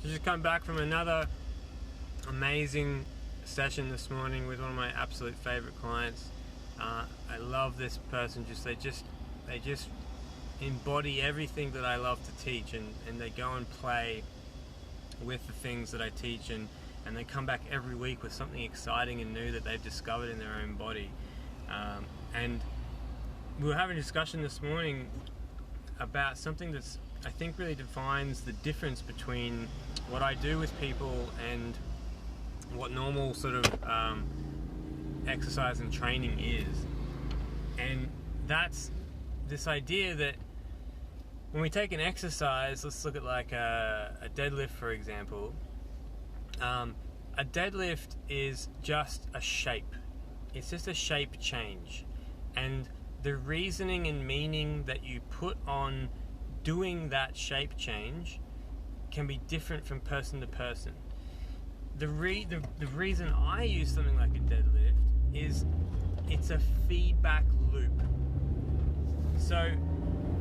So just come back from another amazing session this morning with one of my absolute favorite clients. I love this person. They just embody everything that I love to teach, and they go and play with the things that I teach, and they come back every week with something exciting and new that they've discovered in their own body. And we were having a discussion this morning about something that's, I think, really defines the difference between what I do with people and what normal sort of exercise and training is. And that's this idea that when we take an exercise, let's look at like a deadlift, for example. A deadlift is just a shape. It's just a shape change. And the reasoning and meaning that you put on doing that shape change can be different from person to person. The reason I use something like a deadlift is it's a feedback loop. So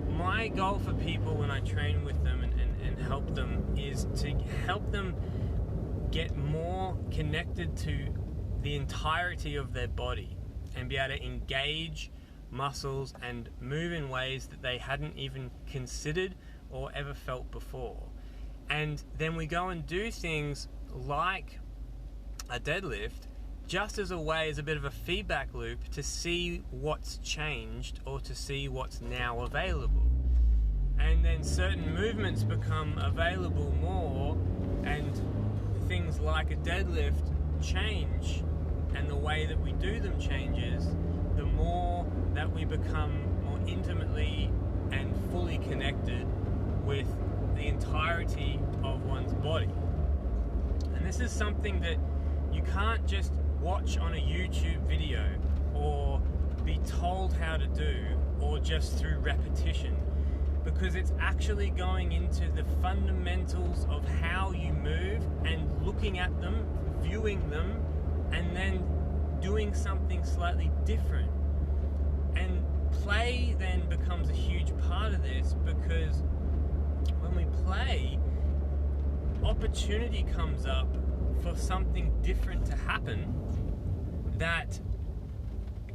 my goal for people when I train with them and help them is to help them get more connected to the entirety of their body and be able to engage muscles and move in ways that they hadn't even considered or ever felt before. And then we go and do things like a deadlift just as a way, as a bit of a feedback loop to see what's changed or to see what's now available. And then certain movements become available more, and things like a deadlift change, and the way that we do them changes, the more that we become more intimately and fully connected with the entirety of one's body. And this is something that you can't just watch on a YouTube video or be told how to do, or just through repetition, because it's actually going into the fundamentals of how you move and looking at them, viewing them, and then doing something slightly different. And play then becomes a huge part of this, because when we play, opportunity comes up for something different to happen that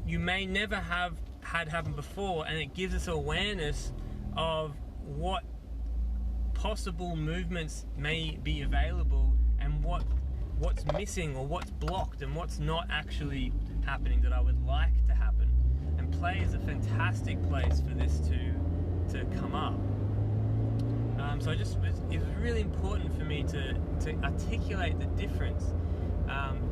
you may never have had happen before, and it gives us awareness of what possible movements may be available, and what's missing or what's blocked and what's not actually happening that I would like to happen. And play is a fantastic place for this to come up. So it was really important for me to articulate the difference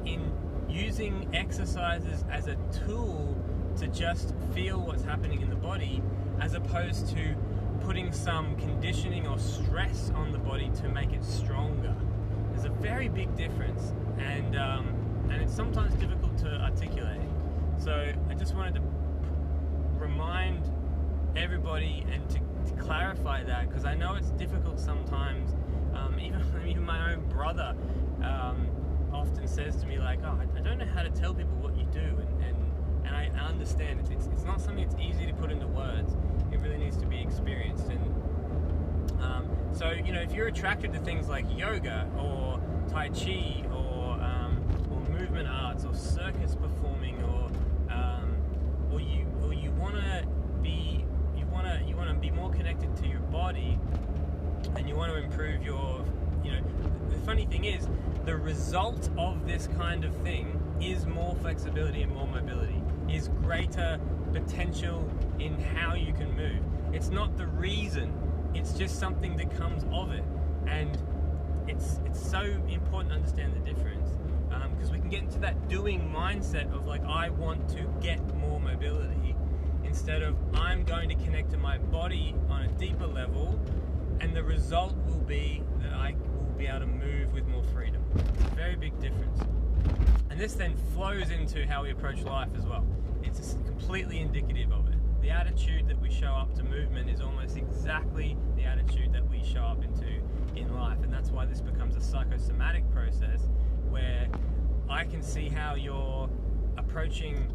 in using exercises as a tool to just feel what's happening in the body, as opposed to putting some conditioning or stress on the body to make it stronger. There's a very big difference, and it's sometimes difficult to articulate. So I just wanted to remind everybody and to clarify that, because I know it's difficult sometimes. Even my own brother often says to me, like, "Oh, I don't know how to tell people what you do," and I understand it's not something that's easy to put into words. It really needs to be experienced. And so, if you're attracted to things like yoga or Tai Chi or movement arts or circus performing, or you want to be more connected to your body, and you want to improve your, the funny thing is, the result of this kind of thing is more flexibility and more mobility, is greater potential in how you can move. It's not the reason, it's just something that comes of it. And it's so important to understand the difference, because we can get into that doing mindset of like, I want to get more mobility, instead of I'm going to connect to my body on a deeper level, and the result will be that I will be able to move with more freedom. It's a very big difference. And this then flows into how we approach life as well. It's completely indicative of it. The attitude that we show up to movement is almost exactly the attitude that we show up into in life. And that's why this becomes a psychosomatic process, where I can see how you're approaching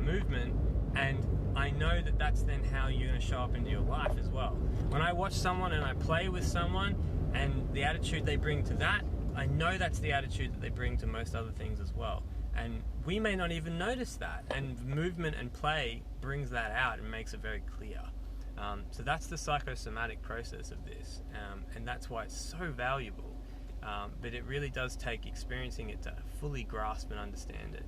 movement, and I know that that's then how you're going to show up into your life as well. When I watch someone and I play with someone, And the attitude they bring to that, I know that's the attitude that they bring to most other things as well. And we may not even notice that. And movement and play brings that out and makes it very clear. So that's the psychosomatic process of this. And that's why it's so valuable. But it really does take experiencing it to fully grasp and understand it.